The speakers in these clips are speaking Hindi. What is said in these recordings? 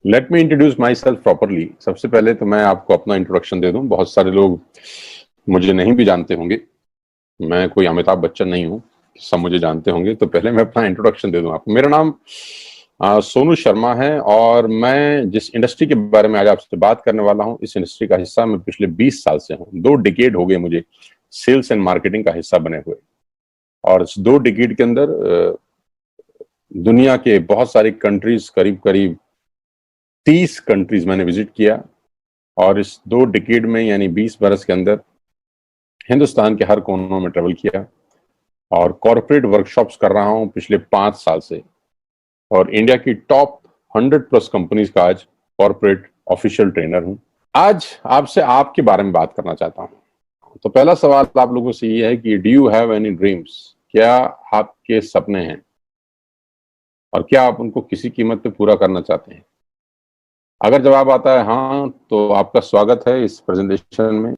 Let me introduce my self properly. सबसे पहले तो मैं आपको अपना इंट्रोडक्शन दे दूं। बहुत सारे लोग मुझे नहीं भी जानते होंगे। मैं कोई अमिताभ बच्चन नहीं हूं, सब मुझे जानते होंगे। तो पहले मैं अपना इंट्रोडक्शन दे दूं आपको। मेरा नाम सोनू शर्मा है और मैं जिस इंडस्ट्री के बारे में आज आपसे बात करने वाला हूं, इस इंडस्ट्री का हिस्सा मैं पिछले 20 साल से हूं। 2 डिकेड हो गए मुझे सेल्स एंड मार्केटिंग का हिस्सा बने हुए। और इस 2 डिकेड के अंदर दुनिया के बहुत सारी कंट्रीज, करीब करीब 30 कंट्रीज मैंने विजिट किया। और इस 2 डिकेड में यानी 20 बरस के अंदर हिंदुस्तान के हर कोनों में ट्रेवल किया और कॉर्पोरेट वर्कशॉप्स कर रहा हूं पिछले 5 साल से। और इंडिया की टॉप 100 प्लस कंपनीज का आज कॉर्पोरेट ऑफिशियल ट्रेनर हूं। आज आपसे आपके बारे में बात करना चाहता हूं। तो पहला सवाल आप लोगों से ये है कि do you have any dreams? क्या आपके सपने हैं और क्या आप उनको किसी कीमत पे पूरा करना चाहते हैं? अगर जवाब आता है हाँ, तो आपका स्वागत है इस प्रेजेंटेशन में।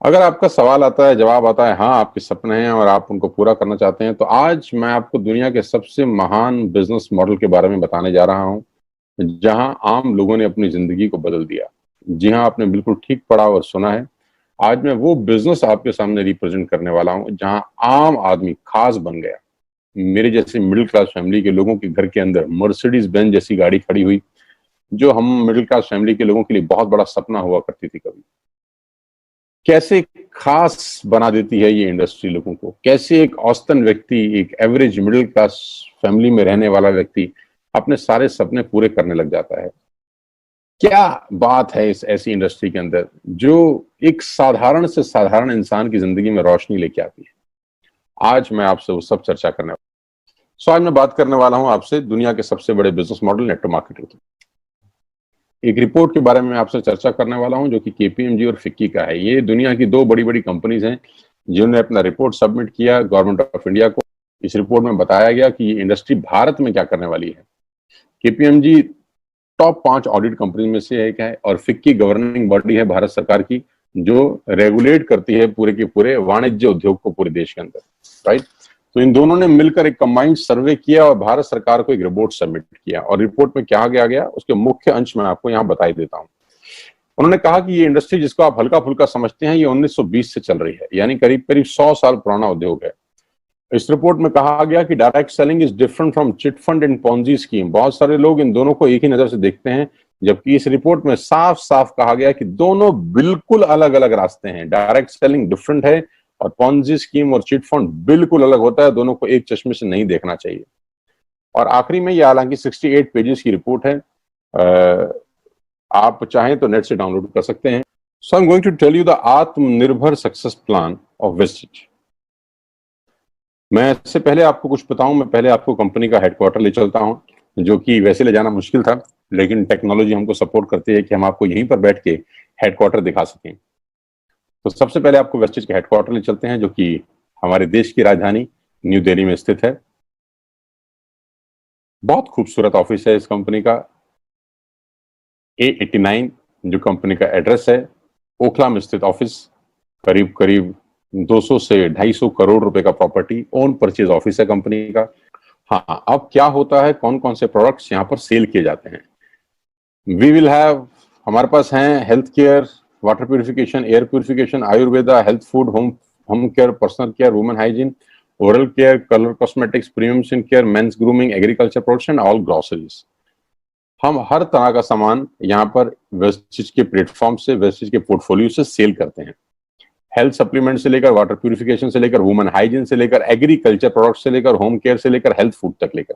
अगर आपका सवाल आता है, जवाब आता है हाँ, आपके सपने हैं और आप उनको पूरा करना चाहते हैं, तो आज मैं आपको दुनिया के सबसे महान बिजनेस मॉडल के बारे में बताने जा रहा हूं, जहां आम लोगों ने अपनी जिंदगी को बदल दिया। जी हाँ, आपने बिल्कुल ठीक पढ़ा और सुना है। आज मैं वो बिजनेस आपके सामने रिप्रेजेंट करने वाला हूं जहां आम आदमी खास बन गया। मेरे जैसे मिडिल क्लास फैमिली के लोगों के घर के अंदर मर्सिडीज बेंज जैसी गाड़ी खड़ी हुई, जो हम मिडिल क्लास फैमिली के लोगों के लिए बहुत बड़ा सपना हुआ करती थी कभी। कैसे खास बना देती है ये इंडस्ट्री लोगों को। कैसे एक औसतन व्यक्ति, एक एवरेज मिडिल क्लास फैमिली में रहने वाला व्यक्ति अपने सारे सपने पूरे करने लग जाता है। क्या बात है इस ऐसी इंडस्ट्री के अंदर जो एक साधारण से साधारण इंसान की जिंदगी में रोशनी लेके आती है। आज मैं आपसे वो सब चर्चा करने वाला हूं। आज मैं बात करने वाला हूं आपसे दुनिया के सबसे बड़े बिजनेस मॉडल नेटवर्क मार्केटिंग की। एक रिपोर्ट के बारे में आपसे चर्चा करने वाला हूं जो कि केपीएमजी और फिक्की का है। ये दुनिया की 2 बड़ी बड़ी कंपनीज हैं जिन्होंने अपना रिपोर्ट सबमिट किया गवर्नमेंट ऑफ इंडिया को। इस रिपोर्ट में बताया गया कि ये इंडस्ट्री भारत में क्या करने वाली है। केपीएमजी टॉप 5 ऑडिट कंपनी में से एक है और फिक्की गवर्निंग बॉडी है भारत सरकार की, जो रेगुलेट करती है पूरे के पूरे वाणिज्य उद्योग को पूरे देश के अंदर, राइट। तो इन दोनों ने मिलकर एक कंबाइंड सर्वे किया और भारत सरकार को एक रिपोर्ट सबमिट किया। और रिपोर्ट में क्या गया उसके मुख्य अंश में आपको यहाँ बताई देता हूँ। उन्होंने कहा कि ये इंडस्ट्री जिसको आप हल्का फुल्का समझते हैं, ये 1920 से चल रही है, यानी करीब करीब 100 साल पुराना उद्योग है। इस रिपोर्ट में कहा गया कि direct selling is different from chit fund and Ponzi scheme. बहुत सारे लोग इन दोनों को एक ही नजर से देखते हैं, जबकि इस रिपोर्ट में साफ साफ कहा गया कि दोनों बिल्कुल अलग अलग रास्ते हैं। डायरेक्ट सेलिंग डिफरेंट है और पॉन्जी स्कीम और चिट फंड बिल्कुल अलग होता है। दोनों को एक चश्मे से नहीं देखना चाहिए। और आखिरी में ये हालांकि 68 पेजेस की रिपोर्ट है, आप चाहें तो नेट से डाउनलोड कर सकते हैं। So I am going to tell you the Aatmanirbhar success plan of Vestige. मैं इससे पहले आपको कुछ बताऊं, मैं पहले आपको कंपनी का हेडक्वार्टर ले चलता हूं, जो कि वैसे ले जाना मुश्किल था, लेकिन टेक्नोलॉजी हमको सपोर्ट करती है कि हम आपको यहीं पर बैठ के हेडक्वार्टर दिखा सकें। तो सबसे पहले आपको वेस्टिज के हेडक्वार्टर ले चलते हैं, जो कि हमारे देश की राजधानी न्यू दिल्ली में स्थित है। बहुत खूबसूरत ऑफिस है इस कंपनी का। A89 जो कंपनी का एड्रेस है, ओखला में स्थित ऑफिस। करीब करीब 200 से 250 करोड़ रुपए का प्रॉपर्टी ओन परचेज ऑफिस है कंपनी का। हाँ, अब क्या होता है, कौन कौन से प्रोडक्ट्स यहाँ पर सेल किए जाते हैं। वी विल हैव, हमारे पास हैं health care, water purification, air purification, Ayurveda, health food, home care, personal care, women hygiene, oral care, colour cosmetics, premium skin care, mains grooming, agriculture products and all groceries. हम हर तरह का सामान यहाँ पर वेस्टिज के प्लेटफॉर्म से, वेस्टिज के पोर्टफोलियो से सेल करते हैं। हेल्थ सप्लीमेंट से लेकर, वाटर प्यूरिफिकेशन से लेकर, वुमेन हाइजीन से लेकर, एग्रीकल्चर प्रोडक्ट से लेकर, होम केयर से लेकर, हेल्थ फूड तक लेकर,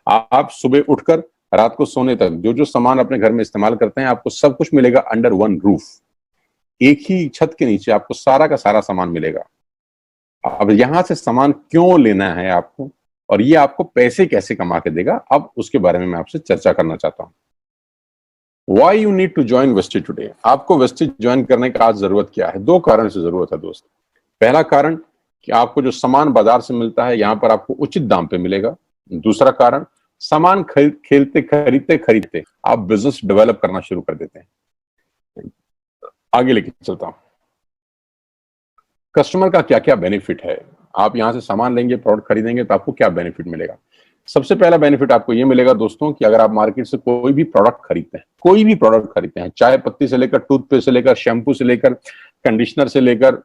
आप सुबह उठकर रात को सोने तक जो जो सामान अपने घर में इस्तेमाल करते हैं, आपको सब कुछ मिलेगा अंडर वन रूफ। एक ही छत के नीचे आपको सारा का सारा सामान मिलेगा। अब यहां से सामान क्यों लेना है आपको और ये आपको पैसे कैसे कमा के देगा, अब उसके बारे में मैं आपसे चर्चा करना चाहता हूं। Why you need to join Vestige today? आपको वेस्टिज ज्वाइन करने का आज जरूरत क्या है? 2 कारण से जरूरत है दोस्त। पहला कारण कि आपको जो सामान बाजार से मिलता है यहाँ पर आपको उचित दाम पे मिलेगा। दूसरा कारण, सामान खरीदते खरीदते आप बिजनेस डेवलप करना शुरू कर देते हैं। आगे लेके चलता हूं। कस्टमर का क्या क्या बेनिफिट है, आप यहां से सामान लेंगे, प्रोडक्ट खरीदेंगे तो आपको क्या बेनिफिट मिलेगा। सबसे पहला बेनिफिट आपको ये मिलेगा दोस्तों कि अगर आप मार्केट से कोई भी प्रोडक्ट खरीदते हैं, कोई भी प्रोडक्ट खरीदते हैं, चाय पत्ती से लेकर टूथपेस्ट से लेकर शैम्पू से लेकर कंडीशनर से लेकर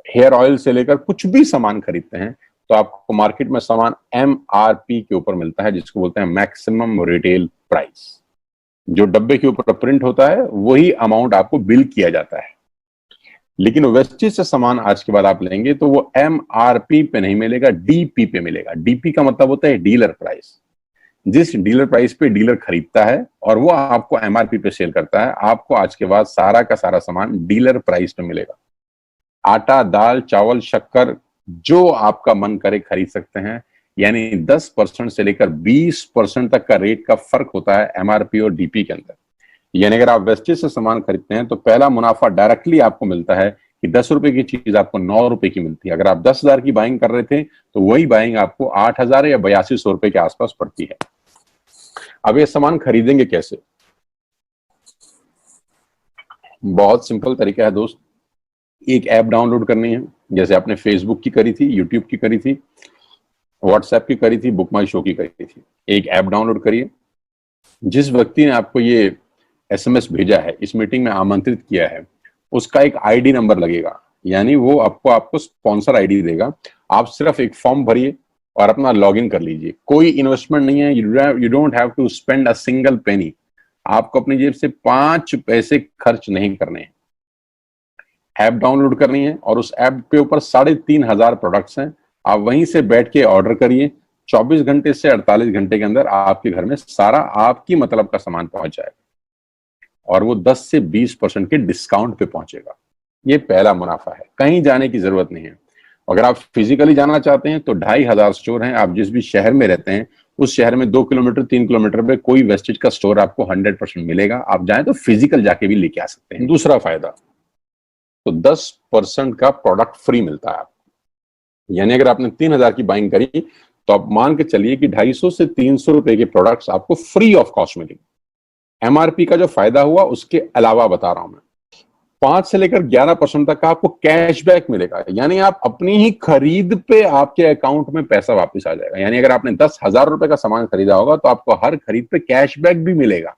हेयर ऑयल से लेकर कुछ भी सामान खरीदते हैं, तो आपको मार्केट में सामान MRP के ऊपर मिलता है, जिसको बोलते हैं मैक्सिमम रिटेल प्राइस। जो डब्बे के ऊपर प्रिंट होता है वही अमाउंट आपको बिल किया जाता है। लेकिन वेस्टेज से सामान आज के बाद आप लेंगे तो वो MRP पे नहीं मिलेगा, DP पे मिलेगा। DP का मतलब होता है डीलर प्राइस। जिस डीलर प्राइस पे डीलर खरीदता है और वो आपको MRP पे सेल करता है, आपको आज के बाद सारा का सारा सामान डीलर प्राइस पे मिलेगा। आटा, दाल, चावल, शक्कर जो आपका मन करे खरीद सकते हैं। यानी 10% से लेकर 20% तक का रेट का फर्क होता है MRP और DP के अंदर। यानी अगर आप वेस्टेज से सामान खरीदते हैं तो पहला मुनाफा डायरेक्टली आपको मिलता है कि 10 रुपए की चीज आपको 9 रुपए की मिलती है। अगर आप 10,000 की बाइंग कर रहे थे तो वही बाइंग आपको 8,000 या 8200 रुपए के आसपास पड़ती है। अब ये सामान खरीदेंगे कैसे? बहुत सिंपल तरीका है दोस्त। एक ऐप डाउनलोड करनी है, जैसे आपने फेसबुक की करी थी, यूट्यूब की करी थी, व्हाट्सएप की करी थी, बुक माई शो की करी थी। एक ऐप डाउनलोड करिए। जिस व्यक्ति ने आपको ये SMS भेजा है, इस मीटिंग में आमंत्रित किया है, उसका एक ID नंबर लगेगा, यानी वो आपको स्पॉन्सर ID देगा। आप सिर्फ एक फॉर्म भरिए और अपना लॉगिन कर लीजिए। कोई इन्वेस्टमेंट नहीं है, you don't have to spend a single penny. आपको अपनी जेब से 5 पैसे खर्च नहीं करने हैं। ऐप डाउनलोड करनी है और उस ऐप के ऊपर 3,500 प्रोडक्ट्स हैं। आप वहीं से बैठ के ऑर्डर करिए। 24 घंटे से 48 घंटे के अंदर आपके घर में सारा आपकी मतलब का सामान पहुंच जाएगा और वो 10 से 20% के डिस्काउंट पे पहुंचेगा। ये पहला मुनाफा है। कहीं जाने की जरूरत नहीं है। अगर आप फिजिकली जाना चाहते हैं तो 2,500 स्टोर हैं। आप जिस भी शहर में रहते हैं उस शहर में 2 किलोमीटर 3 किलोमीटर पे कोई वेस्टेज का स्टोर आपको 100% मिलेगा। आप जाएं तो फिजिकल जाके भी लेके आ सकते हैं। दूसरा फायदा, तो 10% का प्रोडक्ट फ्री मिलता है आपको। यानी अगर आपने 3,000 की बाइंग करी तो आप मान के चलिए कि 250 से 300 रुपए के प्रोडक्ट्स आपको फ्री ऑफ कॉस्ट मिलेंगे। MRP का जो फायदा हुआ उसके अलावा बता रहा हूं मैं, 5 से लेकर 11% तक का आपको कैशबैक मिलेगा। यानी आप अपनी ही खरीद पे आपके अकाउंट में पैसा वापस आ जाएगा। यानी अगर आपने 10,000 रुपए का सामान खरीदा होगा तो आपको हर खरीद पे कैशबैक भी मिलेगा।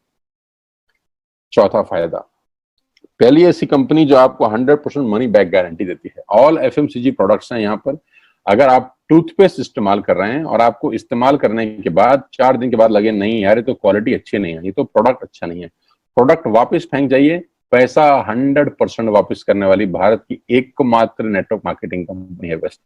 चौथा फायदा, पहली ऐसी कंपनी जो आपको 100% मनी बैक गारंटी देती है। ऑल FMCG प्रोडक्ट्स हैं यहाँ पर। अगर आप टूथपेस्ट इस्तेमाल कर रहे हैं और आपको इस्तेमाल करने के बाद 4 दिन के बाद लगे नहीं यार ये तो क्वालिटी अच्छी नहीं है, ये तो प्रोडक्ट अच्छा नहीं है, प्रोडक्ट वापस फेंक जाइए। पैसा 100% वापस करने वाली भारत की एकमात्र नेटवर्क मार्केटिंग कंपनी है best.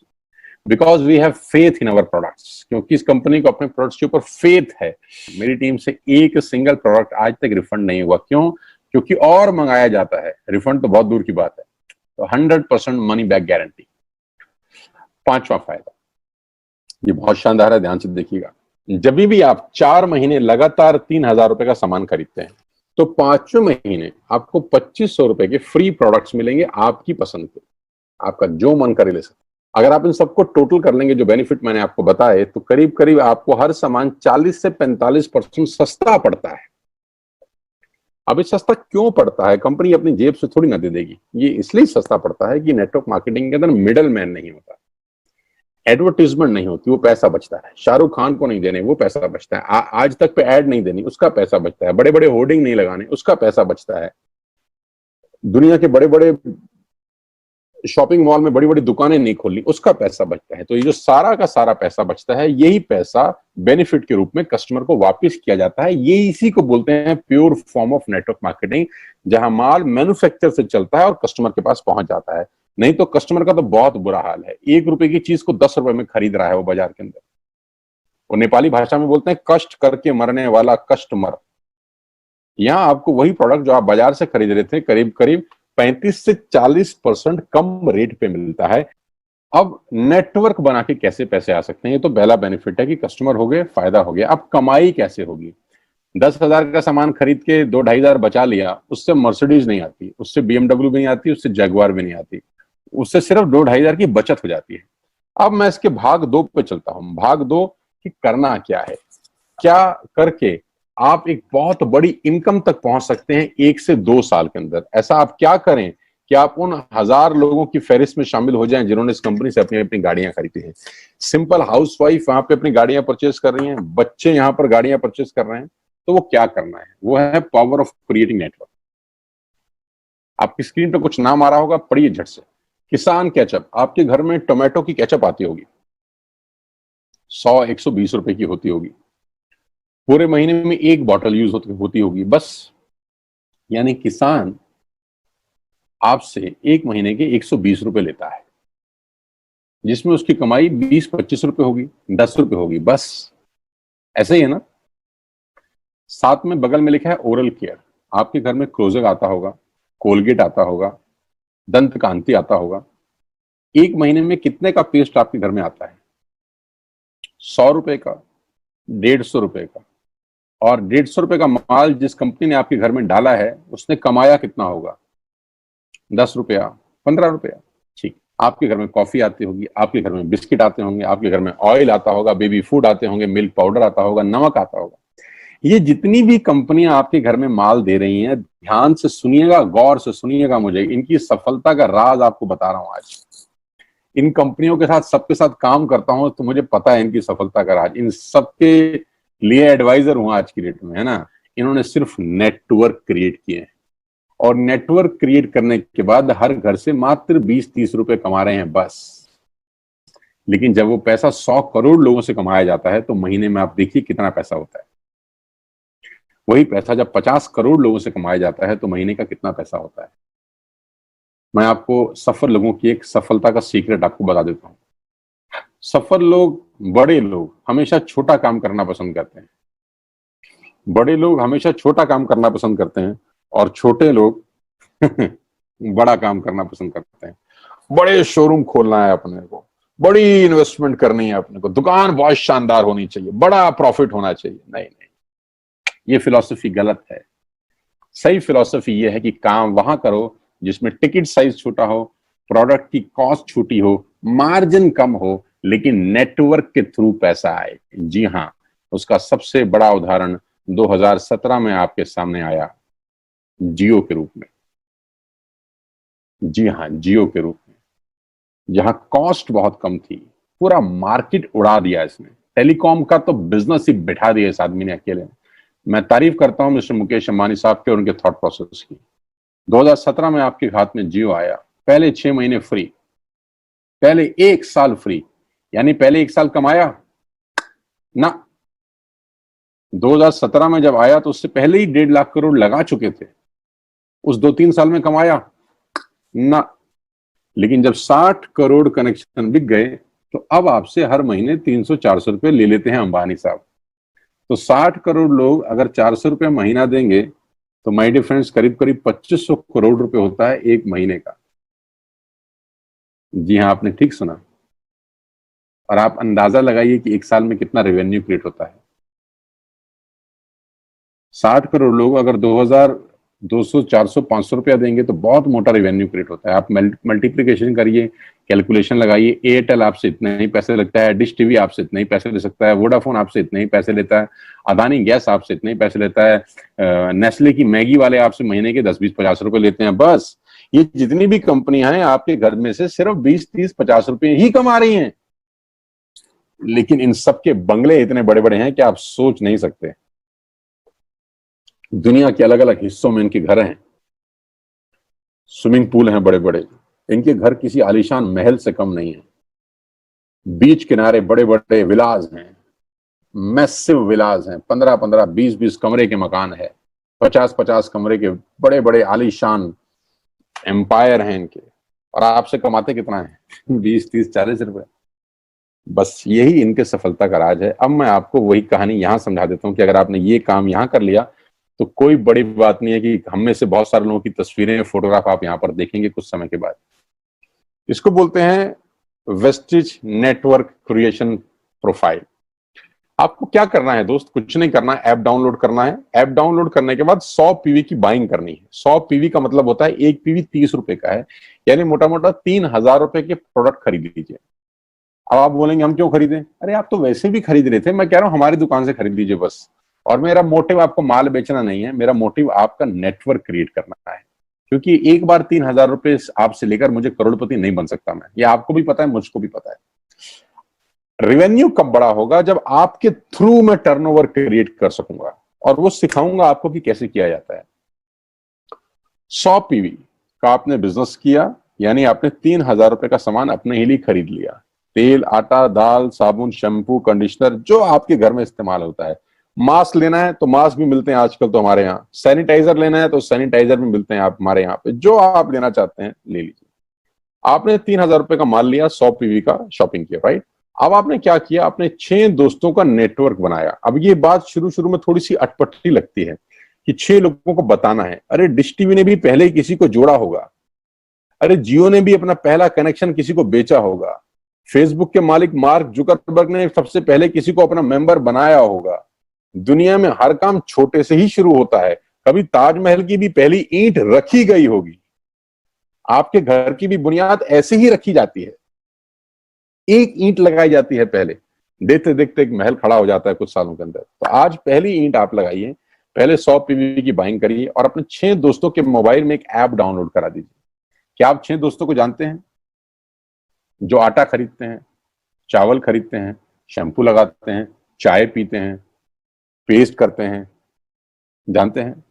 Because we have faith in our products. क्योंकि इस कंपनी को अपने प्रोडक्ट्स के ऊपर फेथ है। मेरी टीम से एक सिंगल प्रोडक्ट आज तक रिफंड नहीं हुआ। क्यों? क्योंकि और मंगाया जाता है, रिफंड तो बहुत दूर की बात है। तो 100% मनी बैक गारंटी। पांचवा फायदा, ये बहुत शानदार है, ध्यान से देखिएगा। जब भी आप 4 महीने लगातार 3,000 रुपए का सामान खरीदते हैं तो 5वें महीने आपको 2,500 रुपए के फ्री प्रोडक्ट्स मिलेंगे आपकी पसंद के। आपका जो मन करे ले सकते। अगर आप इन सबको टोटल कर लेंगे, जो बेनिफिट मैंने आपको बताए, तो करीब करीब आपको हर सामान 40 से 45% सस्ता पड़ता है। अब ये सस्ता क्यों पड़ता है? कंपनी अपनी जेब से थोड़ी ना दे देगी। ये इसलिए सस्ता पड़ता है कि नेटवर्क मार्केटिंग के अंदर मिडल मैन नहीं होता, एडवर्टीजमेंट नहीं होती, वो पैसा बचता है। शाहरुख खान को नहीं देने, वो पैसा बचता है। आज तक पे ऐड नहीं देनी, उसका पैसा बचता है। बड़े बड़े होर्डिंग नहीं लगाने, उसका पैसा बचता है। दुनिया के बड़े बड़े शॉपिंग मॉल में बड़ी बड़ी दुकानें नहीं खोलनी, उसका पैसा बचता है। तो ये जो सारा का सारा पैसा बचता है, यही पैसा बेनिफिट के रूप में कस्टमर को वापस किया जाता है। ये इसी को बोलते हैं pure form of network marketing, जहां माल मैन्युफैक्चर से चलता है और कस्टमर के पास पहुंच जाता है। नहीं तो कस्टमर का तो बहुत बुरा हाल है। 1 रुपए की चीज को 10 रुपए में खरीद रहा है वो बाजार के अंदर। वो नेपाली भाषा में बोलते हैं कष्ट करके मरने वाला कस्टमर। यहाँ आपको वही प्रोडक्ट जो आप बाजार से खरीद रहे थे करीब करीब 35 से 40% कम रेट पे मिलता है। अब नेटवर्क बना के कैसे पैसे आ सकते हैं? ये तो पहला बेनिफिट है कि कस्टमर हो गए, फायदा हो गया। अब कमाई कैसे होगी? 10,000 का सामान खरीद के 2-2,500 बचा लिया, उससे मर्सिडीज नहीं आती, उससे BMW भी नहीं आती, उससे जगुआर भी नहीं आती, उससे सिर्फ 2-2,500 की बचत हो जाती है। अब मैं इसके भाग 2 पे चलता हूं। भाग 2 कि करना क्या है, क्या करके आप एक बहुत बड़ी इनकम तक पहुंच सकते हैं 1 से 2 साल के अंदर। ऐसा आप क्या करें कि आप उन 1000 लोगों की फहरिस्त में शामिल हो जाएं जिन्होंने इस कंपनी से अपनी अपनी गाड़ियां खरीदी हैं। सिंपल हाउसवाइफ वहां पे अपनी गाड़ियां परचेज कर रही हैं, बच्चे यहां पर गाड़ियां परचेज कर रहे हैं, तो वो क्या करना है? वो है पावर ऑफ क्रिएटिंग नेटवर्क। आपकी स्क्रीन पे कुछ नाम आ रहा होगा, पढ़िए झट से। किसान केचप, आपके घर में टोमेटो की केचप आती होगी, 100-120 रुपए की होती होगी, पूरे महीने में एक बॉटल यूज होती होगी बस। यानी किसान आपसे एक महीने के 120 रुपए लेता है, जिसमें उसकी कमाई 20-25 रुपए होगी, 10 रुपए होगी बस। ऐसे ही है ना? साथ में बगल में लिखा है ओरल केयर। आपके घर में क्लोजर आता होगा, कोलगेट आता होगा, दंत कांति आता होगा। एक महीने में कितने का पेस्ट आपके घर में आता है? 100 रुपए का, 150 रुपए का। और 150 रुपए का माल जिस कंपनी ने आपके घर में डाला है, उसने कमाया कितना होगा? 10 रुपया, 15 रुपया। ठीक। आपके घर में कॉफी आती होगी, आपके घर में बिस्किट आते होंगे, आपके घर में ऑयल आता होगा, बेबी फूड आते होंगे, मिल्क पाउडर आता होगा, नमक आता होगा। ये जितनी भी कंपनियां आपके घर में माल दे रही हैं, ध्यान से सुनिएगा, गौर से सुनिएगा, मुझे इनकी सफलता का राज आपको बता रहा हूं आज। इन कंपनियों के साथ, सबके साथ काम करता हूं, तो मुझे पता है इनकी सफलता का राज। इन सबके लिए एडवाइजर हूं आज की डेट में, है ना? इन्होंने सिर्फ नेटवर्क क्रिएट किए हैं, और नेटवर्क क्रिएट करने के बाद हर घर से मात्र 20-30 रुपए कमा रहे हैं बस। लेकिन जब वो पैसा 100 करोड़ लोगों से कमाया जाता है, तो महीने में आप देखिए कितना पैसा होता है। वही पैसा जब 50 करोड़ लोगों से कमाया जाता है, तो महीने का कितना पैसा होता है? मैं आपको सफल लोगों की एक सफलता का सीक्रेट आपको बता देता हूं। सफल लोग, बड़े लोग हमेशा छोटा काम करना पसंद करते हैं। बड़े लोग हमेशा छोटा काम करना पसंद करते हैं, और छोटे लोग बड़ा काम करना पसंद करते हैं। बड़े शोरूम खोलना है अपने को, बड़ी इन्वेस्टमेंट करनी है अपने को, दुकान बहुत शानदार होनी चाहिए, बड़ा प्रॉफिट होना चाहिए। नहीं नहीं, ये फिलॉसफी गलत है। सही फिलॉसफी ये है कि काम वहां करो जिसमें टिकट साइज छोटा हो, प्रोडक्ट की कॉस्ट छोटी हो, मार्जिन कम हो, लेकिन नेटवर्क के थ्रू पैसा आए। जी हाँ, उसका सबसे बड़ा उदाहरण 2017 में आपके सामने आया, जियो के रूप में। जी हाँ, जियो के रूप में, जहां कॉस्ट बहुत कम थी, पूरा मार्केट उड़ा दिया इसने। टेलीकॉम का तो बिजनेस ही बिठा दिया इस आदमी ने अकेले। मैं तारीफ करता हूं मिस्टर मुकेश अंबानी साहब के और उनके थॉट प्रोसेस की। 2017 में आपके हाथ में जियो आया, पहले 6 महीने फ्री, पहले 1 साल फ्री। यानी पहले 1 साल कमाया ना? 2017 में जब आया तो उससे पहले ही 1.5 लाख करोड़ लगा चुके थे। उस 2-3 साल में कमाया ना? लेकिन जब 60 करोड़ कनेक्शन बिक गए, तो अब आपसे हर महीने 300-400 रुपए ले लेते हैं अंबानी साहब। तो 60 करोड़ लोग अगर 400 रुपए महीना देंगे, तो माय डियर फ्रेंड्स, करीब करीब 2500 करोड़ रुपए होता है एक महीने का। जी हाँ, आपने ठीक सुना। और आप अंदाजा लगाइए कि 1 साल में कितना रेवेन्यू क्रिएट होता है। 60 करोड़ लोग अगर 2000, 200, 400, 500 रुपया देंगे, तो बहुत मोटा रेवेन्यू क्रिएट होता है। आप मल्टीप्लिकेशन करिए, कैलकुलेशन लगाइए। एयरटेल आपसे इतने ही पैसे लगता है, डिश टीवी आपसे इतने ही पैसे ले सकता है, वोडाफोन आपसे इतने ही पैसे लेता है, अदानी गैस आपसे इतने ही पैसे लेता है, नेस्ले की मैगी वाले आपसे महीने के 10, 20, 50 रुपए लेते हैं बस। ये जितनी भी कंपनियां हैं, आपके घर में से सिर्फ 20, 30, 50 रुपए ही कमा रही हैं। लेकिन इन सबके बंगले इतने बड़े बड़े हैं कि आप सोच नहीं सकते। दुनिया के अलग अलग हिस्सों में इनके घर हैं, स्विमिंग पूल हैं बड़े बड़े। इनके घर किसी आलीशान महल से कम नहीं है। बीच किनारे बड़े बड़े विलाज हैं, मैसिव विलाज हैं, 15-15, 20-20 कमरे के मकान है, 50-50 कमरे के बड़े बड़े आलीशान एम्पायर हैं इनके। और आपसे कमाते कितना है? 20, 30, 40 रुपए। बस यही इनके सफलता का राज है। अब मैं आपको वही कहानी यहां समझा देता हूं कि अगर आपने ये काम यहां कर लिया, तो कोई बड़ी बात नहीं है कि हम में से बहुत सारे लोगों की तस्वीरें, फोटोग्राफ आप यहां पर देखेंगे कुछ समय के बाद। इसको बोलते हैं वेस्टिज नेटवर्क क्रिएशन प्रोफाइल। आपको क्या करना है दोस्त? कुछ नहीं करना है, ऐप डाउनलोड करना है। ऐप डाउनलोड करने के बाद 100 पीवी की बाइंग करनी है। 100 पीवी का मतलब होता है एक पीवी 30 रुपए का है, यानी मोटा मोटा 3000 रुपए के प्रोडक्ट खरीद लीजिए। अब आप बोलेंगे हम क्यों खरीदें? अरे आप तो वैसे भी खरीद रहे थे, मैं कह रहा हूं हमारी दुकान से खरीद लीजिए बस। और मेरा मोटिव आपको माल बेचना नहीं है, मेरा मोटिव आपका नेटवर्क क्रिएट करना है। क्योंकि एक बार 3,000 रुपए आपसे लेकर मुझे करोड़पति नहीं बन सकता मैं, ये आपको भी पता है, मुझको भी पता है। रेवेन्यू कब बड़ा होगा? जब आपके थ्रू मैं टर्नओवर क्रिएट कर सकूंगा और वो सिखाऊंगा आपको कि कैसे किया जाता है। 100 पीवी का आपने बिजनेस किया, यानी आपने 3,000 रुपए का सामान अपने ही लिए खरीद लिया। तेल, आटा, दाल, साबुन, शैम्पू, कंडीशनर, जो आपके घर में इस्तेमाल होता है। मास्क लेना है तो मास्क भी मिलते हैं आजकल तो हमारे यहाँ। सैनिटाइजर लेना है तो सैनिटाइजर भी मिलते हैं आप हमारे यहाँ पे। जो आप लेना चाहते हैं ले लीजिए। आपने 3,000 रुपए का माल लिया, 100 पीवी का शॉपिंग किया, राइट? अब आपने क्या किया? आपने 6 दोस्तों का नेटवर्क बनाया। अब ये बात शुरू शुरू में थोड़ी सी अटपटी लगती है कि 6 लोगों को बताना है। अरे डिश टीवी ने भी पहले ही किसी को जोड़ा होगा, अरे जियो ने भी अपना पहला कनेक्शन किसी को बेचा होगा, फेसबुक के मालिक मार्क जुकरबर्ग ने सबसे पहले किसी को अपना मेंबर बनाया होगा। दुनिया में हर काम छोटे से ही शुरू होता है। कभी ताजमहल की भी पहली ईंट रखी गई होगी। आपके घर की भी बुनियाद ऐसे ही रखी जाती है, एक ईंट लगाई जाती है पहले, देखते देखते एक महल खड़ा हो जाता है कुछ सालों के अंदर। तो आज पहली ईंट आप लगाइए, पहले 100 पीवी की बाइंग करिए और अपने 6 दोस्तों के मोबाइल में एक ऐप डाउनलोड करा दीजिए। क्या आप 6 दोस्तों को जानते हैं जो आटा खरीदते हैं, चावल खरीदते हैं, शैम्पू लगाते हैं, चाय पीते हैं, पेस्ट करते हैं? जानते हैं?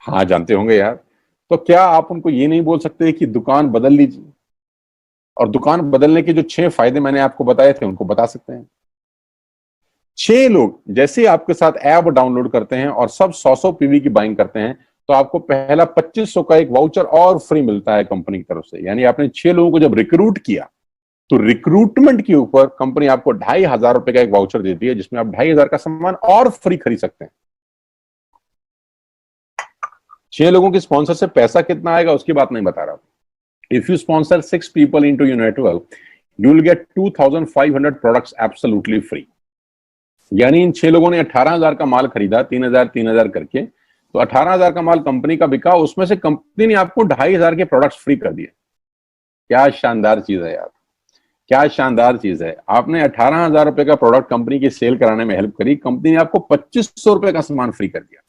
हाँ जानते होंगे यार। तो क्या आप उनको ये नहीं बोल सकते कि दुकान बदल लीजिए? और दुकान बदलने के जो 6 फायदे मैंने आपको बताए थे उनको बता सकते हैं। 6 लोग जैसे ही आपके साथ ऐप डाउनलोड करते हैं और सब 100 पीवी की बाइंग करते हैं तो आपको पहला 2500 का एक वाउचर और फ्री मिलता है कंपनी की तरफ से। यानी आपने 6 लोगों को जब रिक्रूट किया तो रिक्रूटमेंट के ऊपर कंपनी आपको 2,500 रुपए का एक वाउचर देती है, जिसमें आप 2,500 का सामान और फ्री खरीद सकते हैं। 6 लोगों के स्पॉन्सर से पैसा कितना आएगा उसकी बात नहीं बता रहा हूं। If you sponsor 6 people into your network, you will get 2,500 products absolutely free. यानी इन 6 लोगों ने 18,000 का माल खरीदा, 3,000 करके, तो 18,000 का माल कंपनी का बिका, उसमें से कंपनी ने आपको 2,500 के प्रोडक्ट्स फ्री कर दिए। क्या शानदार चीज है यार, क्या शानदार चीज है। आपने 18,000 रुपए का प्रोडक्ट कंपनी की सेल कराने में हेल्प करी, कंपनी ने आपको 2,500 रुपए का सामान फ्री कर दिया।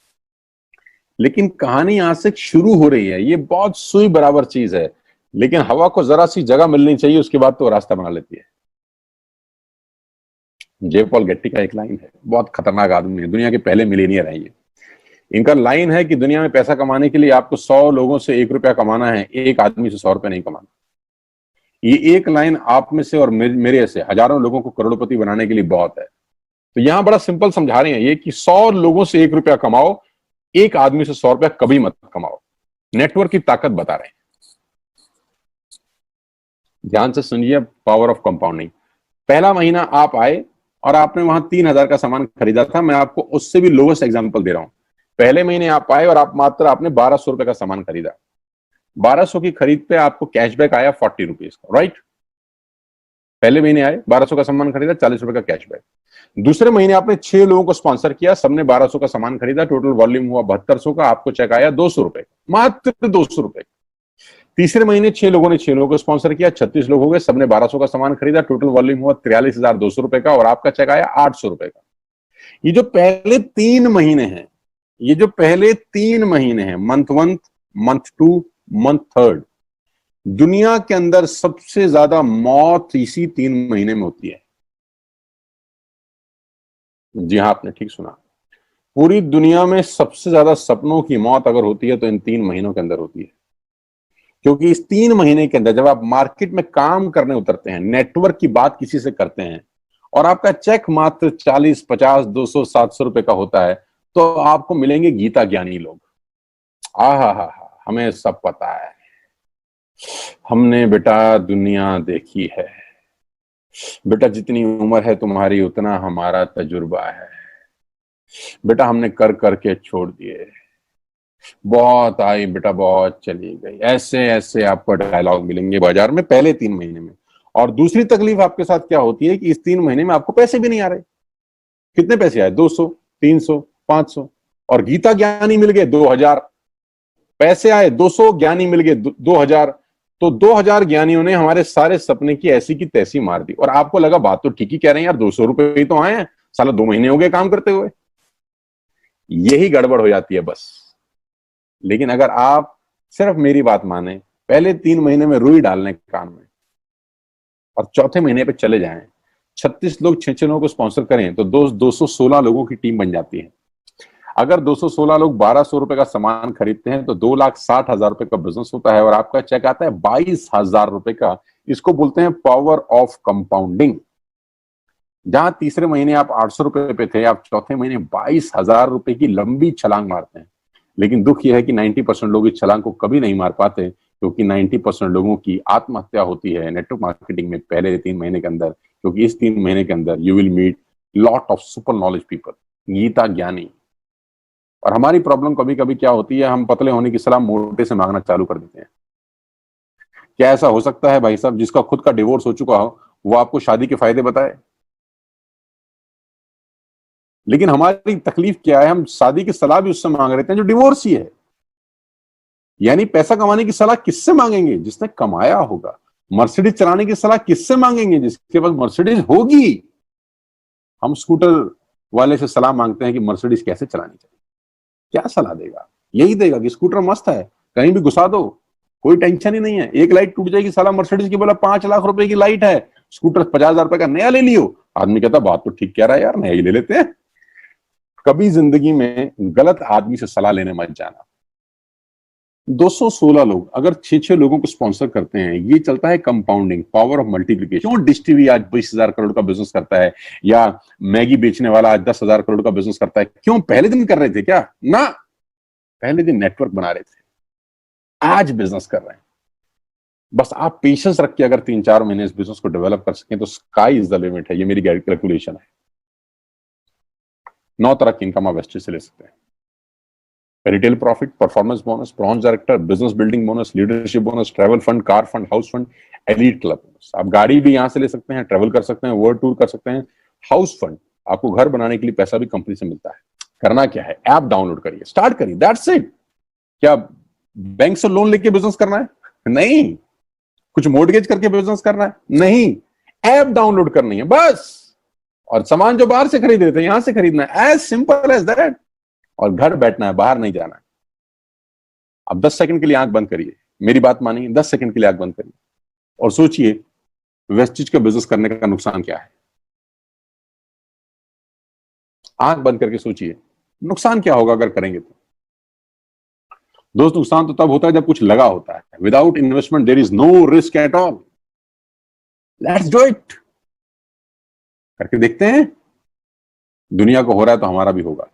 लेकिन कहानी यहां से शुरू हो रही है। ये बहुत सुई बराबर चीज है, लेकिन हवा को जरा सी जगह मिलनी चाहिए, उसके बाद तो रास्ता बना लेती है। जे पॉल गेट्टी का एक लाइन है, बहुत खतरनाक आदमी है, दुनिया के पहले मिलेनियर है ये। इनका लाइन है कि दुनिया में पैसा कमाने के लिए आपको 100 लोगों से 1 रुपया कमाना है, एक आदमी से 100 रुपया नहीं कमाना। ये एक लाइन आप में से और मेरे से हजारों लोगों को करोड़पति बनाने के लिए बहुत है। तो यहां बड़ा सिंपल समझा रहे हैं ये कि 100 लोगों से 1 रुपया कमाओ, एक आदमी से 100 रुपया कभी मत कमाओ। नेटवर्क की ताकत बता रहे हैं। ध्यान से सुनिए, पावर ऑफ कंपाउंडिंग। पहला महीना आप आए और आपने वहां 3,000 का सामान खरीदा था। मैं आपको उससे भी लोवेस्ट एग्जांपल दे रहा हूं। पहले महीने आप आए और आपने 1,200 रुपए का सामान खरीदा। 1,200 की खरीद पे आपको कैशबैक आया 40 रुपीज का, राइट? पहले महीने आए, 1,200 का सामान खरीदा, 40 रुपए का कैशबैक। दूसरे महीने आपने 6 लोगों को स्पॉन्सर किया, सबने 1,200 का सामान खरीदा, टोटल वॉल्यूम हुआ 7,200 का, आपको चेक आया 200 रुपए, मात्र 200 रुपए। तीसरे महीने 6 लोगों ने 6 लोगों को स्पॉन्सर किया, 36 लोग हो गए, सबने 1,200 का सामान खरीदा, टोटल वॉल्यूम हुआ 43,200 रुपए का और आपका चेक आया 800 रुपए का। ये जो पहले 3 महीने हैं, ये जो पहले 3 महीने हैं, मंथ 1, मंथ 2, मंथ 3, दुनिया के अंदर सबसे ज्यादा मौत इसी 3 महीने में होती है। जी हाँ, आपने ठीक सुना। पूरी दुनिया में सबसे ज्यादा सपनों की मौत अगर होती है तो इन 3 महीनों के अंदर होती है। क्योंकि इस 3 महीने के अंदर जब आप मार्केट में काम करने उतरते हैं, नेटवर्क की बात किसी से करते हैं और आपका चेक मात्र 40, 50, 200, 700 रुपए का होता है, तो आपको मिलेंगे गीता ज्ञानी लोग। हा, हमें सब पता है, हमने बेटा दुनिया देखी है, बेटा जितनी उम्र है तुम्हारी उतना हमारा तजुर्बा है, बेटा हमने कर करके छोड़ दिए, बहुत आई बेटा बहुत चली गई। ऐसे ऐसे आपको डायलॉग मिलेंगे बाजार में पहले 3 महीने में। और दूसरी तकलीफ आपके साथ क्या होती है कि इस 3 महीने में आपको पैसे भी नहीं आ रहे। कितने पैसे आए? 200, 300, 500, और गीता ज्ञानी मिल गए 2,000। पैसे आए 200, ज्ञानी मिल गए 2,000। तो 2,000 ज्ञानियों ने हमारे सारे सपने की ऐसी की तैसी मार दी। और आपको लगा बात तो ठीक ही कह रहे हैं यार, 200 रुपए ही तो आए हैं, साला 2 महीने हो गए काम करते हुए। यही गड़बड़ हो जाती है बस। लेकिन अगर आप सिर्फ मेरी बात माने, पहले 3 महीने में रुई डालने कान में और चौथे महीने पे चले जाएं, 36 लोग 6 लोगों को स्पॉन्सर करें तो 216 लोगों की टीम बन जाती है। अगर 216 लोग 1200 रुपए का सामान खरीदते हैं तो 2,60,000 रुपए का बिजनेस होता है और आपका चेक आता है 22,000 रुपए का। इसको बोलते हैं पावर ऑफ कंपाउंडिंग। जहां तीसरे महीने आप 800 रुपए पे थे, आप चौथे महीने 22,000 रुपए की लंबी छलांग मारते हैं। लेकिन दुख यह है कि 90% लोग इस छलांग को कभी नहीं मार पाते, क्योंकि 90% लोगों की आत्महत्या होती है नेटवर्क मार्केटिंग में पहले 3 महीने के अंदर। क्योंकि इस 3 महीने के अंदर you will meet lot of super knowledge people, गीता ज्ञानी। और हमारी प्रॉब्लम कभी कभी क्या होती है, हम पतले होने की सलाह मोटे से मांगना चालू कर देते हैं। क्या ऐसा हो सकता है भाई साहब, जिसका खुद का डिवोर्स हो चुका हो वो आपको शादी के फायदे बताए? लेकिन हमारी तकलीफ क्या है, हम शादी की सलाह भी उससे मांग रहे हैं जो डिवोर्स ही है। यानी पैसा कमाने की सलाह किससे मांगेंगे? जिसने कमाया होगा। मर्सिडीज चलाने की सलाह किससे मांगेंगे? जिसके पास मर्सिडीज होगी। हम स्कूटर वाले से सलाह मांगते हैं कि मर्सिडीज कैसे चलानी चाहिए। क्या सलाह देगा? यही देगा कि स्कूटर मस्त है, कहीं भी घुसा दो, कोई टेंशन ही नहीं है। एक लाइट टूट जाएगी, साला मर्सिडीज की बोला 5 लाख रुपए की लाइट है, स्कूटर 50,000 रुपए का नया ले लियो। आदमी कहता बात तो ठीक कह रहा है यार, नया ही ले लेते हैं। कभी जिंदगी में गलत आदमी से सलाह लेने मत जाना। 216 लोग अगर 6 लोगों को स्पॉन्सर करते हैं, ये चलता है कंपाउंडिंग, पावर ऑफ मल्टीप्लिकेशन। क्यों डिश टीवी आज 20,000 करोड़ का बिजनेस करता है, या मैगी बेचने वाला आज 10,000 करोड़ का बिजनेस करता है? क्यों? पहले दिन कर रहे थे क्या? ना, पहले दिन नेटवर्क बना रहे थे, आज बिजनेस कर रहे हैं। बस आप पेशेंस रख के अगर 3-4 महीने इस बिजनेस को डेवलप कर सकें तो स्काई इज द लिमिट है। ये मेरी कैलकुलेशन है। 9 तरह की इनकम आप वेस्टेज से ले सकते हैं। Retail profit, performance bonus, bronze director, business building bonus, leadership bonus, travel fund, car fund, house fund, elite club bonus. आप गाड़ी भी यहां से ले सकते हैं, ट्रैवल कर सकते हैं, वर्ल्ड टूर कर सकते हैं। हाउस फंड, आपको घर बनाने के लिए पैसा भी कंपनी से मिलता है। करना क्या है, ऐप डाउनलोड करिए, स्टार्ट करिए, दैट्स इट। क्या बैंक से लोन लेके बिजनेस करना है? नहीं। कुछ मोर्टगेज करके बिजनेस करना है? नहीं। ऐप डाउनलोड करनी है बस। और सामान जो बाहर से खरीद रहे थे यहां से खरीदना है, एज सिंपल एज दैट। और घर बैठना है, बाहर नहीं जाना है। अब 10 सेकंड के लिए आंख बंद करिए, मेरी बात मानिए, 10 सेकंड के लिए आंख बंद करिए और सोचिए वेस्टेज का बिजनेस करने का नुकसान क्या है। आंख बंद करके सोचिए नुकसान क्या होगा अगर करेंगे तो। दोस्त, नुकसान तो तब होता है जब कुछ लगा होता है। Without investment there is no risk at all. Let's do it. करके देखते हैं। दुनिया को हो रहा है तो हमारा भी होगा।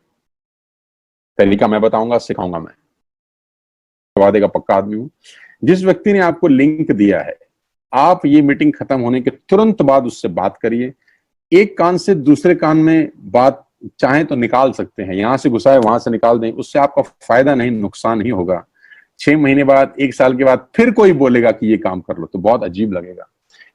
तरीका मैं बताऊंगा, सिखाऊंगा मैं, वादे का पक्का आदमी हूं। जिस व्यक्ति ने आपको लिंक दिया है, आप ये मीटिंग खत्म होने के तुरंत बाद उससे बात करिए। एक कान से दूसरे कान में बात चाहें तो निकाल सकते हैं, यहां से घुसाए वहां से निकाल दें, उससे आपका फायदा नहीं नुकसान ही होगा। 6 महीने बाद, 1 साल के बाद फिर कोई बोलेगा कि ये काम कर लो तो बहुत अजीब लगेगा।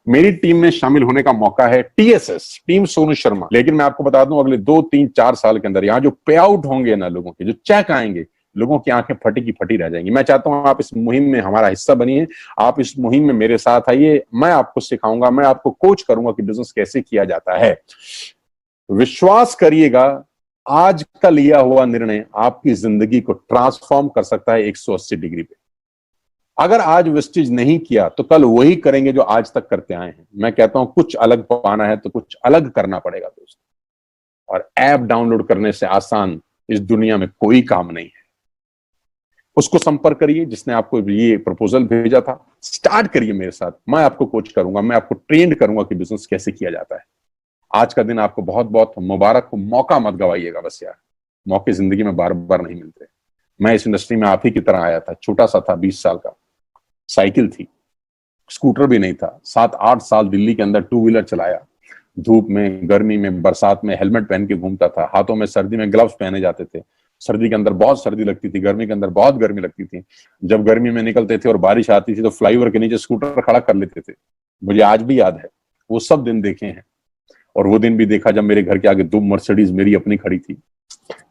मेरी टीम में शामिल होने का मौका है टीएसएस, टीम सोनू शर्मा। लेकिन मैं आपको बता दूं, अगले 2-3-4 साल के अंदर यहाँ जो पे आउट होंगे ना लोगों के, जो चेक आएंगे, लोगों की आंखें फटी की फटी रह जाएंगी। मैं चाहता हूं आप इस मुहिम में हमारा हिस्सा बनिए, आप इस मुहिम में मेरे साथ आइए। मैं आपको सिखाऊंगा, मैं आपको कोच करूंगा कि बिजनेस कैसे किया जाता है। विश्वास करिएगा, आज का लिया हुआ निर्णय आपकी जिंदगी को ट्रांसफॉर्म कर सकता है 180 डिग्री पे। अगर आज वेस्टेज नहीं किया तो कल वही करेंगे जो आज तक करते आए हैं। मैं कहता हूं कुछ अलग पाना है तो कुछ अलग करना पड़ेगा दोस्त। और ऐप डाउनलोड करने से आसान इस दुनिया में कोई काम नहीं है। उसको संपर्क करिए जिसने आपको ये प्रपोजल भेजा था। स्टार्ट करिए मेरे साथ, मैं आपको कोच करूंगा, मैं आपको ट्रेंड करूंगा कि बिजनेस कैसे किया जाता है। आज का दिन आपको बहुत बहुत मुबारक हो। मौका मत गवाइएगा बस यार, मौके जिंदगी में बार बार नहीं मिलते। मैं इस इंडस्ट्री में आप ही की तरह आया था, छोटा सा था, 20 साल का, साइकिल थी, स्कूटर भी नहीं था। 7-8 साल दिल्ली के अंदर 2 व्हीलर चलाया, धूप में, गर्मी में, बरसात में हेलमेट पहन के घूमता था। हाथों में सर्दी में ग्लव्स पहने जाते थे। सर्दी के अंदर बहुत सर्दी लगती थी, गर्मी के अंदर बहुत गर्मी लगती थी। जब गर्मी में निकलते थे और बारिश आती थी तो फ्लाईओवर के नीचे स्कूटर खड़ा कर लेते थे। मुझे आज भी याद है, वो सब दिन देखे हैं। और वो दिन भी देखा जब मेरे घर के आगे 2 मर्सिडीज मेरी अपनी खड़ी थी।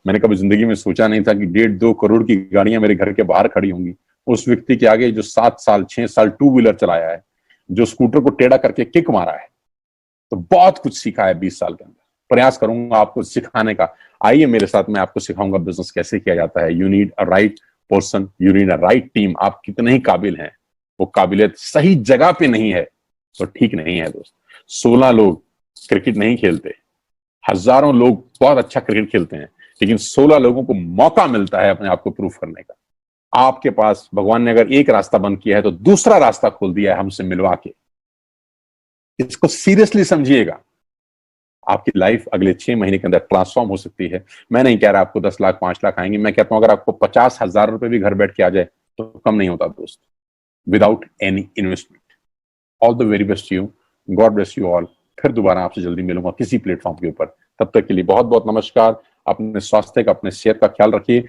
मैंने कभी जिंदगी में सोचा नहीं था कि 1.5-2 करोड़ की गाड़ियां मेरे घर के बाहर खड़ी होंगी। उस व्यक्ति के आगे जो 7 साल 6 साल 2 व्हीलर चलाया है, जो स्कूटर को टेढ़ा करके किक मारा है, तो बहुत कुछ सीखा है 20 साल के अंदर। प्रयास करूंगा आपको सिखाने का। आइए मेरे साथ, मैं आपको सिखाऊंगा बिजनेस कैसे किया जाता है। You need a right person, you need a right team. आप कितने ही काबिल हैं, वो काबिलियत सही जगह पे नहीं है तो ठीक नहीं है दोस्त। 16 लोग क्रिकेट नहीं खेलते, हजारों लोग बहुत अच्छा क्रिकेट खेलते हैं, लेकिन 16 लोगों को मौका मिलता है अपने आप को प्रूव करने का। आपके पास भगवान ने अगर एक रास्ता बंद किया है तो दूसरा रास्ता खोल दिया है हमसे मिलवा के। इसको सीरियसली समझिएगा। आपकी लाइफ अगले 6 महीने के अंदर ट्रांसफॉर्म हो सकती है। मैं नहीं कह रहा आपको 10 लाख 5 लाख आएंगे, मैं कहता हूं अगर आपको 50,000 रुपए भी घर बैठ के आ जाए तो कम नहीं होता दोस्त, without any investment. All the very best you, God bless you all. फिर दोबारा आपसे जल्दी मिलूंगा किसी प्लेटफॉर्म के ऊपर। तब तक के लिए बहुत बहुत नमस्कार। अपने स्वास्थ्य का, अपने सेहत का ख्याल रखिए।